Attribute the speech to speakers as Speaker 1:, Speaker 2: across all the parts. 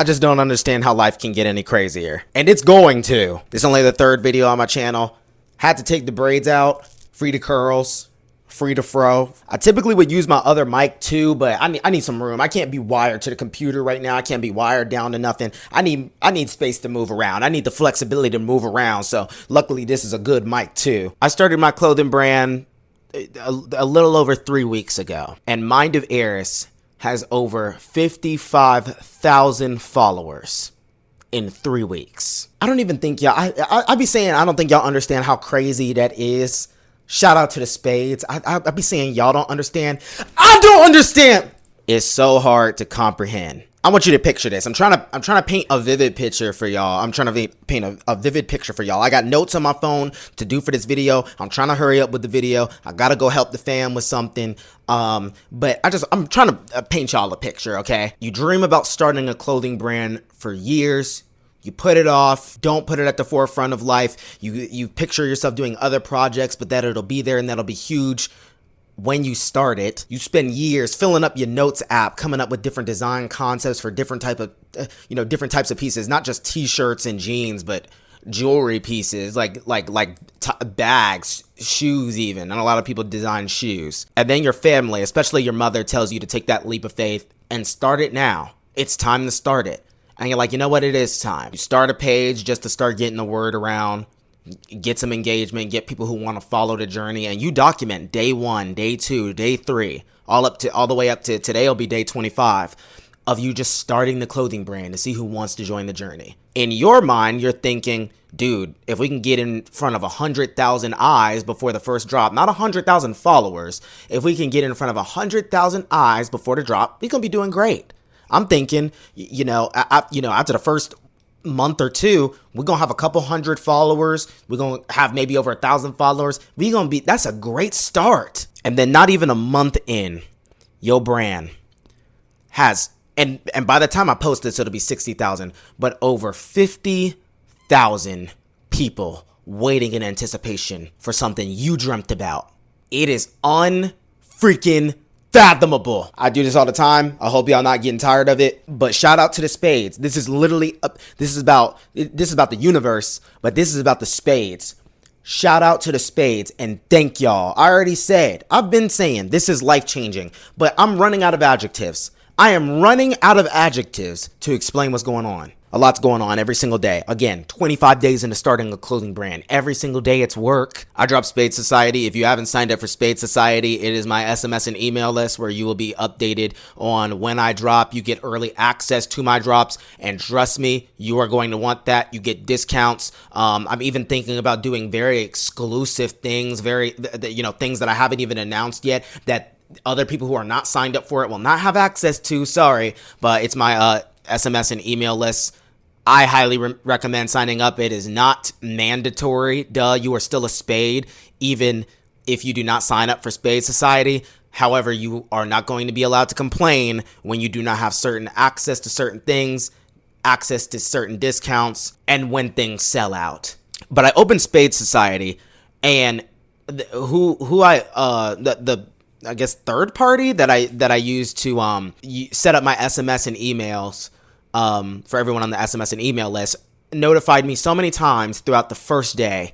Speaker 1: I just don't understand how life can get any crazier. And it's going to. This is only the third video on my channel. Had to take the braids out, free the curls, free to fro. I typically would use my other mic too, but I need some room. I can't be wired to the computer right now. I can't be wired down to nothing. I need space to move around. I need the flexibility to move around. So luckily this is a good mic too. I started my clothing brand a little over 3 weeks ago, and Mind of Eris has over 55,000 followers in 3 weeks. I don't even think y'all, I be saying I don't think y'all understand how crazy that is. Shout out to the Spades. I be saying y'all don't understand. I don't understand. It's so hard to comprehend. I want you to picture this. I'm trying to paint a vivid picture for y'all. I'm trying to paint a vivid picture for y'all. I got notes on my phone to do for this video. I'm trying to hurry up with the video. I gotta go help the fam with something. But I'm trying to paint y'all a picture, okay? You dream about starting a clothing brand for years. You put it off, don't put it at the forefront of life. You picture yourself doing other projects, but that it'll be there and that'll be huge when you start it. You spend years filling up your notes app, coming up with different design concepts for different types of pieces, not just t-shirts and jeans, but jewelry pieces, like bags, shoes even. And a lot of people design shoes. And then your family, especially your mother, tells you to take that leap of faith and start it now. It's time to start it. And you're like, you know what? It is time. You start a page just to start getting the word around, get some engagement, get people who want to follow the journey, and you document day 1, day 2, day 3, all the way up to today will be day 25 of you just starting the clothing brand to see who wants to join the journey. In your mind, you're thinking, dude, if we can get in front of 100,000 eyes before the first drop, not 100,000 followers, if we can get in front of 100,000 eyes before the drop, we're going to be doing great. I'm thinking, after the first month or two, we're going to have a couple hundred followers. We're going to have maybe over 1,000 followers. That's a great start. And then not even a month in, your brand has, and by the time I post this, it'll be 60,000, but over 50,000 people waiting in anticipation for something you dreamt about. It is unfreaking fathomable. I do this all the time. I hope y'all not getting tired of it, but shout out to the Spades. This is literally, this is about the universe, but this is about the Spades. Shout out to the Spades and thank y'all. I've been saying this is life-changing, but I'm running out of adjectives. I am running out of adjectives to explain what's going on. A lot's going on every single day. Again, 25 days into starting a clothing brand. Every single day it's work. I dropped Spade Society. If you haven't signed up for Spade Society, it is my SMS and email list where you will be updated on when I drop. You get early access to my drops, and trust me, you are going to want that. You get discounts. I'm even thinking about doing very exclusive things, things that I haven't even announced yet that other people who are not signed up for it will not have access to. Sorry, but it's my SMS and email list. I highly recommend signing up. It is not mandatory. You are still a Spade, even if you do not sign up for Spade Society. However, you are not going to be allowed to complain when you do not have certain access to certain things, access to certain discounts, and when things sell out. But I opened Spade Society, and I guess third party that I use to set up my SMS and emails for everyone on the SMS and email list notified me so many times throughout the first day,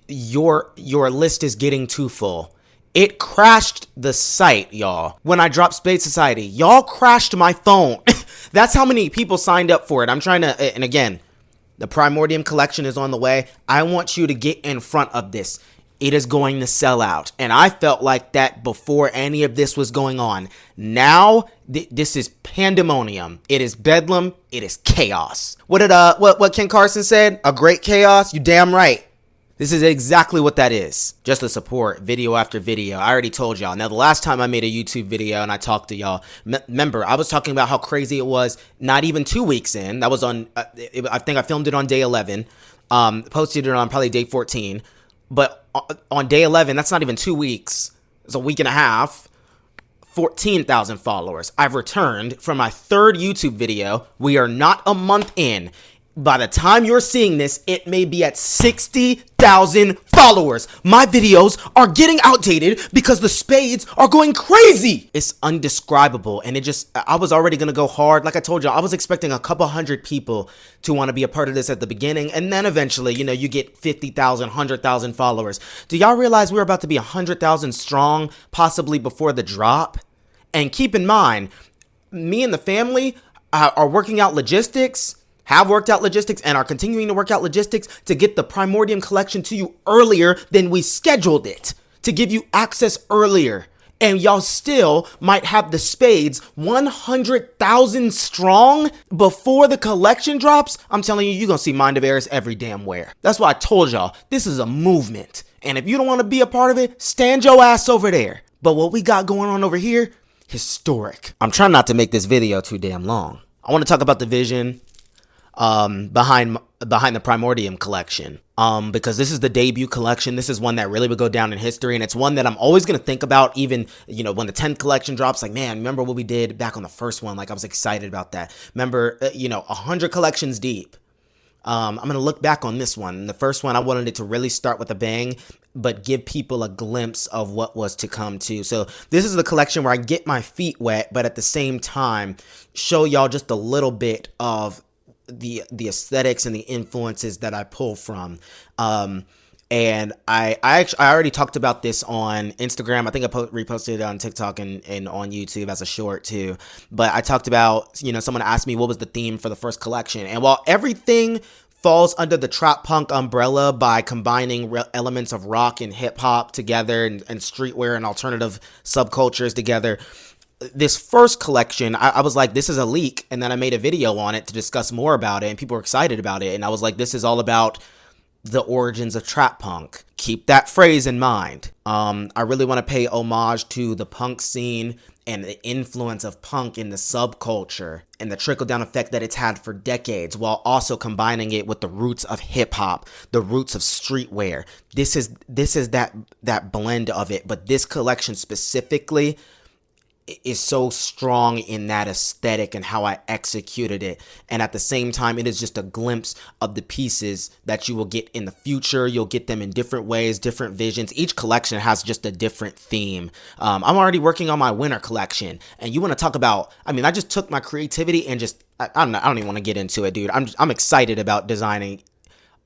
Speaker 1: your list is getting too full. It crashed the site, y'all. When I dropped Spade Society, y'all crashed my phone. That's how many people signed up for it. I'm trying to, and again, the Primordium Collection is on the way. I want you to get in front of this. It is going to sell out. And I felt like that before any of this was going on. Now, this is pandemonium. It is bedlam. It is chaos. What Ken Carson said? A great chaos? You damn right. This is exactly what that is. Just the support, video after video. I already told y'all. Now, the last time I made a YouTube video and I talked to y'all, remember, I was talking about how crazy it was not even 2 weeks in. That was on, I think I filmed it on day 11. Posted it on probably day 14. But on day 11, that's not even 2 weeks. It's a week and a half. 14,000 followers. I've returned from my third YouTube video. We are not a month in. By the time you're seeing this, it may be at 60,000 followers. My videos are getting outdated because the spades are going crazy. It's undescribable, and I was already gonna go hard. Like I told you, I was expecting a couple hundred people to want to be a part of this at the beginning, and then eventually, you get 50,000, 100,000 followers. Do y'all realize we're about to be 100,000 strong, possibly before the drop? And keep in mind, me and the family are working out logistics, have worked out logistics, and are continuing to work out logistics to get the Primordium Collection to you earlier than we scheduled it, to give you access earlier. And y'all still might have the spades 100,000 strong before the collection drops. I'm telling you, you're going to see Mind of Eris every damn where. That's why I told y'all, this is a movement. And if you don't want to be a part of it, stand your ass over there. But what we got going on over here, historic. I'm trying not to make this video too damn long. I want to talk about the vision behind the Primordium Collection, because this is the debut collection. This is one that really would go down in history, and it's one that I'm always going to think about, even, when the 10th collection drops. Like, man, remember what we did back on the first one? Like, I was excited about that. Remember, 100 collections deep. I'm going to look back on this one. The first one, I wanted it to really start with a bang, but give people a glimpse of what was to come too. So this is the collection where I get my feet wet, but at the same time, show y'all just a little bit of the aesthetics and the influences that I pull from. And I already talked about this on Instagram. I think I reposted it on TikTok and on YouTube as a short too. But I talked about, someone asked me what was the theme for the first collection. And while everything falls under the trap punk umbrella by combining elements of rock and hip hop together, and streetwear and alternative subcultures together, this first collection, I was like, this is a leak. And then I made a video on it to discuss more about it, and people were excited about it. And I was like, this is all about the origins of trap punk. Keep that phrase in mind. I really want to pay homage to the punk scene and the influence of punk in the subculture and the trickle-down effect that it's had for decades, while also combining it with the roots of hip-hop, the roots of streetwear. This is that blend of it. But this collection specifically is so strong in that aesthetic and how I executed it. And at the same time, it is just a glimpse of the pieces that you will get in the future. You'll get them in different ways, different visions. Each collection has just a different theme. I'm already working on my winter collection. And you want to talk about, I just took my creativity and I don't even want to get into it, dude. I'm excited about designing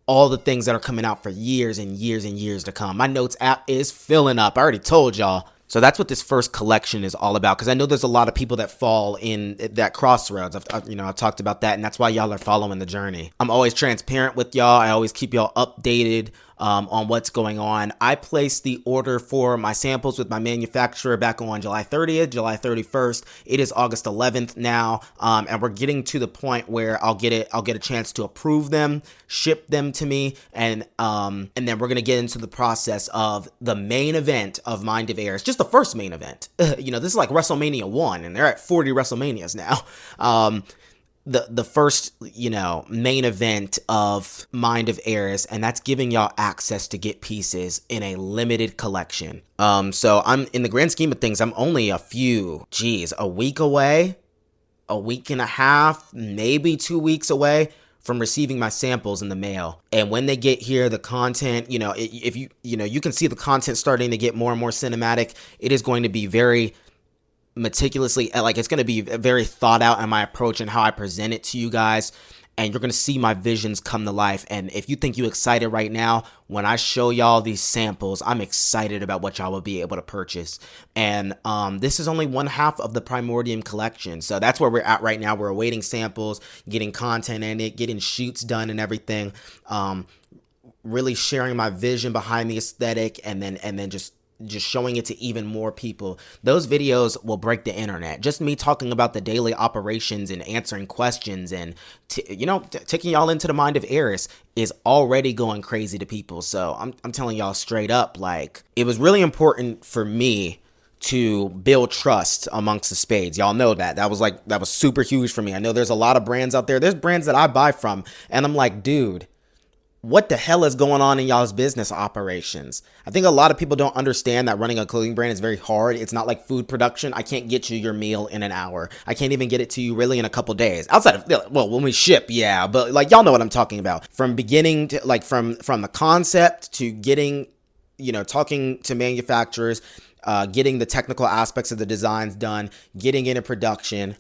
Speaker 1: all the things that are coming out for years and years and years to come. My notes app is filling up. I already told y'all. So that's what this first collection is all about, because I know there's a lot of people that fall in that crossroads. I've talked about that, and that's why y'all are following the journey. I'm always transparent with y'all. I always keep y'all updated on what's going on. I placed the order for my samples with my manufacturer back on July 30th, July 31st. It is August 11th now, and we're getting to the point where I'll get a chance to approve them, ship them to me, and then we're gonna get into the process of the main event of Mind of Eris, just the first main event. This is like WrestleMania 1, and they're at 40 WrestleManias now. The first, main event of Mind of Eris, and that's giving y'all access to get pieces in a limited collection. So I'm, in the grand scheme of things, I'm only a week away, a week and a half, maybe 2 weeks away from receiving my samples in the mail. And when they get here, the content, if you can see the content starting to get more and more cinematic. It is going to be very meticulously, it's going to be very thought out in my approach and how I present it to you guys, and you're going to see my visions come to life. And if you think you're excited right now, when I show y'all these samples, I'm excited about what y'all will be able to purchase. And this is only one half of the Primordium Collection, so that's where we're at right now. We're awaiting samples, getting content in it, getting shoots done and everything, really sharing my vision behind the aesthetic, and then just showing it to even more people. Those videos will break the internet. Just me talking about the daily operations and answering questions and taking y'all into the Mind of Eris is already going crazy to people. So I'm telling y'all straight up, it was really important for me to build trust amongst the spades. Y'all know that was super huge for me. I know there's a lot of brands out there. There's brands that I buy from, and I'm like, dude, what the hell is going on in y'all's business operations? I think a lot of people don't understand that running a clothing brand is very hard. It's not like food production. I can't get you your meal in an hour. I can't even get it to you really in a couple days. Outside of, well, when we ship, yeah, but like y'all know what I'm talking about. From beginning to like from the concept to getting, talking to manufacturers, getting the technical aspects of the designs done, getting into production,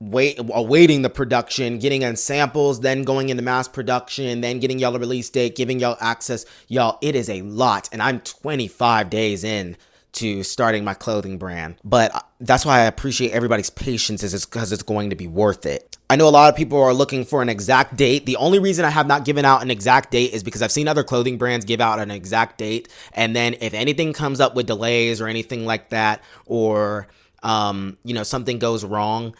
Speaker 1: awaiting the production, getting in samples, then going into mass production, then getting y'all a release date, giving y'all access. Y'all, it is a lot. And I'm 25 days in to starting my clothing brand. But that's why I appreciate everybody's patience, is because it's going to be worth it. I know a lot of people are looking for an exact date. The only reason I have not given out an exact date is because I've seen other clothing brands give out an exact date. And then if anything comes up with delays or anything like that, or, something goes wrong,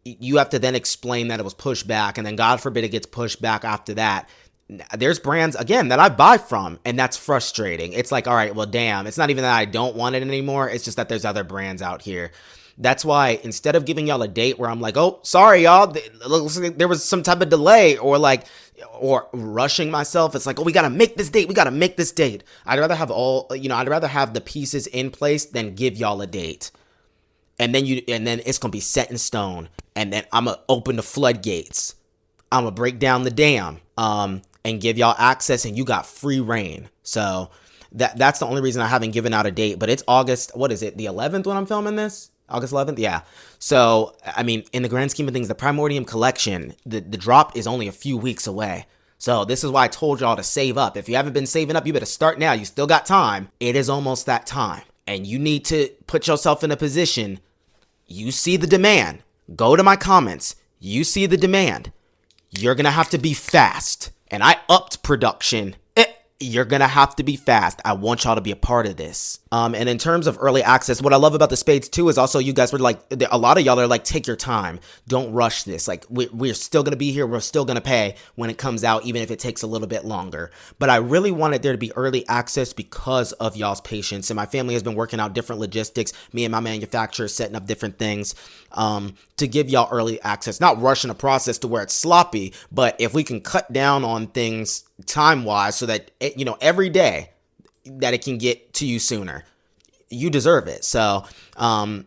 Speaker 1: you have to then explain that it was pushed back, and then God forbid it gets pushed back after that. There's brands, again, that I buy from, and that's frustrating. It's like, all right, well, damn, it's not even that I don't want it anymore. It's just that there's other brands out here. That's why instead of giving y'all a date where I'm like, oh, sorry, y'all, there was some type of delay, or rushing myself, it's like, oh, we got to make this date. We got to make this date. I'd rather have I'd rather have the pieces in place than give y'all a date. And then it's going to be set in stone. And then I'm going to open the floodgates. I'm going to break down the dam, and give y'all access, and you got free reign. So that's the only reason I haven't given out a date, but it's August, what is it? The 11th when I'm filming this? August 11th? Yeah. So, I mean, in the grand scheme of things, the Primordium Collection, the drop is only a few weeks away. So this is why I told y'all to save up. If you haven't been saving up, you better start now. You still got time. It is almost that time. And you need to put yourself in a position. You see the demand. Go to my comments. You see the demand. You're going to have to be fast. And I upped production. You're going to have to be fast. I want y'all to be a part of this. And in terms of early access, what I love about the Spades too is also you guys were like, a lot of y'all are like, take your time. Don't rush this. Like we're still going to be here. We're still going to pay when it comes out, even if it takes a little bit longer. But I really wanted there to be early access because of y'all's patience. And my family has been working out different logistics. Me and my manufacturer setting up different things to give y'all early access. Not rushing a process to where it's sloppy, but if we can cut down on things time-wise so that, every day that it can get to you sooner, you deserve it. So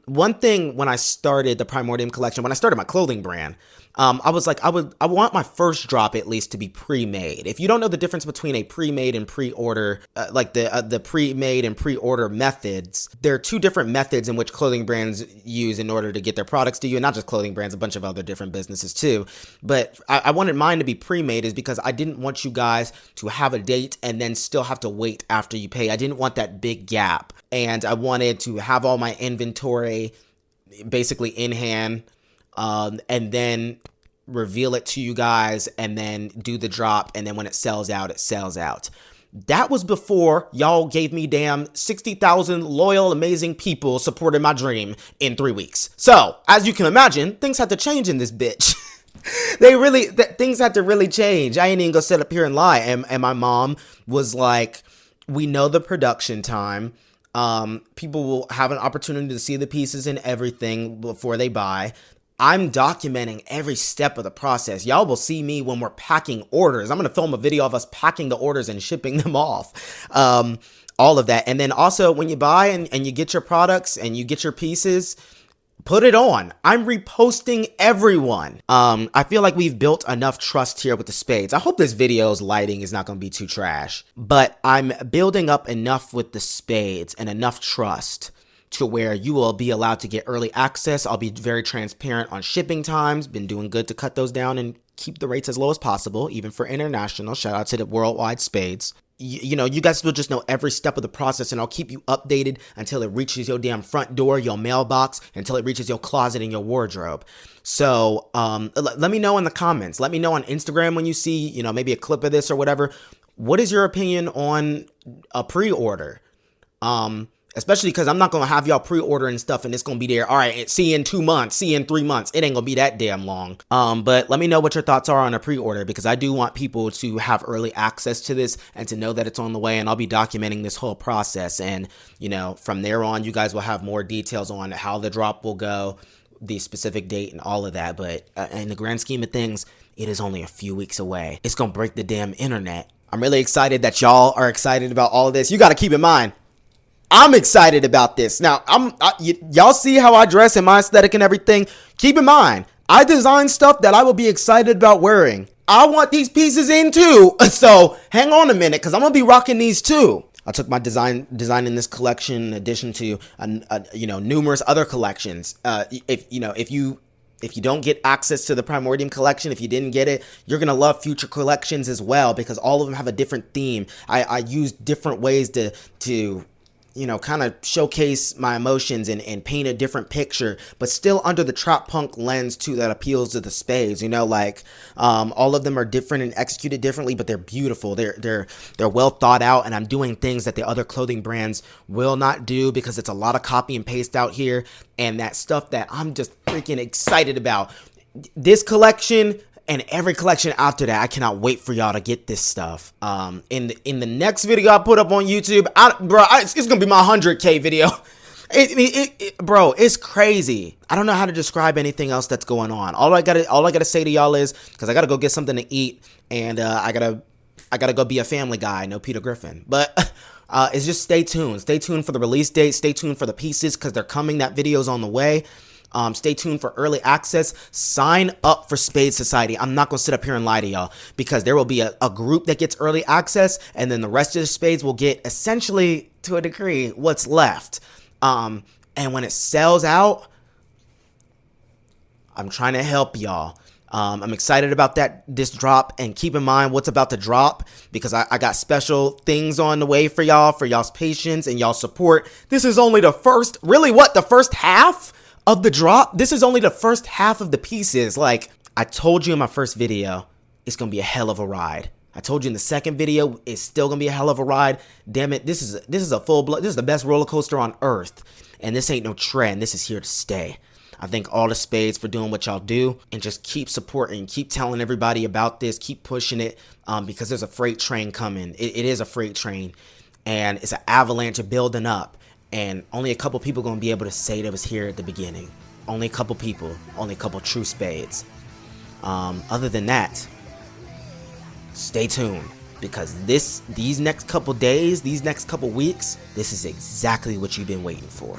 Speaker 1: one thing when I started the Primordium Collection, when I started my clothing brand, I was like, I want my first drop at least to be pre-made. If you don't know the difference between a pre-made and pre-order, like the pre-made and pre-order methods, there are two different methods in which clothing brands use in order to get their products to you, and not just clothing brands, a bunch of other different businesses too. But I wanted mine to be pre-made is because I didn't want you guys to have a date and then still have to wait after you pay. I didn't want that big gap, and I wanted to have all my inventory basically in hand, and then reveal it to you guys and then do the drop. And then when it sells out, it sells out. That was before y'all gave me damn 60,000 loyal, amazing people supporting my dream in 3 weeks. So as you can imagine, things had to change in this bitch. Things had to really change. I ain't even gonna sit up here and lie. And my mom was like, we know the production time. People will have an opportunity to see the pieces and everything before they buy. I'm documenting every step of the process. Y'all will see me when we're packing orders. I'm going to film a video of us packing the orders and shipping them off. All of that. And then also when you buy and you get your products and you get your pieces, put it on. I'm reposting everyone. I feel like we've built enough trust here with the Spades. I hope this video's lighting is not going to be too trash, but I'm building up enough with the Spades and enough trust to where you will be allowed to get early access. I'll be very transparent on shipping times. Been doing good to cut those down and keep the rates as low as possible, even for international. Shout out to the worldwide Spades. You guys will just know every step of the process, and I'll keep you updated until it reaches your damn front door, your mailbox, until it reaches your closet and your wardrobe. So let me know in the comments. Let me know on Instagram when you see, maybe a clip of this or whatever. What is your opinion on a pre-order? Especially because I'm not going to have y'all pre-ordering stuff and it's going to be there. All right, see you in 2 months, see you in 3 months. It ain't going to be that damn long. But let me know what your thoughts are on a pre-order, because I do want people to have early access to this and to know that it's on the way. And I'll be documenting this whole process. And, from there on, you guys will have more details on how the drop will go, the specific date and all of that. But in the grand scheme of things, It is only a few weeks away. It's gonna break the damn internet. I'm really excited that y'all are excited about all of this. You gotta keep in mind, I'm excited about this. Now, y'all see how I dress and my aesthetic and everything. Keep in mind, I design stuff that I will be excited about wearing. I want these pieces in too. So hang on a minute, because I'm gonna be rocking these too. I took my design in this collection in addition to numerous other collections. If you don't get access to the Primordium Collection, if you didn't get it, you're going to love future collections as well, because all of them have a different theme. I use different ways to kind of showcase my emotions and paint a different picture, but still under the trap punk lens too that appeals to the spades. All of them are different and executed differently, but they're beautiful. They're well thought out, and I'm doing things that the other clothing brands will not do, because it's a lot of copy and paste out here, and that stuff that I'm just freaking excited about. This collection and every collection after that, I cannot wait for y'all to get this stuff. In the next video I put up on YouTube, it's gonna be my 100K video. Bro, it's crazy. I don't know how to describe anything else that's going on. All I gotta say to y'all is, because I gotta go get something to eat, and I gotta go be a family guy. No Peter Griffin, but it's just stay tuned. Stay tuned for the release date. Stay tuned for the pieces, because they're coming. That video's on the way. Stay tuned for early access. Sign up for Spade Society. I'm not going to sit up here and lie to y'all, because there will be a group that gets early access, and then the rest of the spades will get, essentially, to a degree, what's left. And when it sells out, I'm trying to help y'all. I'm excited about this drop, and keep in mind what's about to drop, because I got special things on the way for y'all's patience and y'all support. This is only the first, the first half of the drop. This is only the first half of the pieces. Like I told you in my first video, it's gonna be a hell of a ride. I told you in the second video, it's still gonna be a hell of a ride. Damn it, this is a full-blown, this is the best roller coaster on earth, and this ain't no trend. This is here to stay. I thank all the spades for doing what y'all do, and just keep supporting, keep telling everybody about this, keep pushing it, because there's a freight train coming. It is a freight train, and it's an avalanche of building up. And only a couple people gonna be able to say that was here at the beginning. Only a couple people. Only a couple true spades. Other than that, stay tuned, because these next couple days, these next couple weeks, this is exactly what you've been waiting for.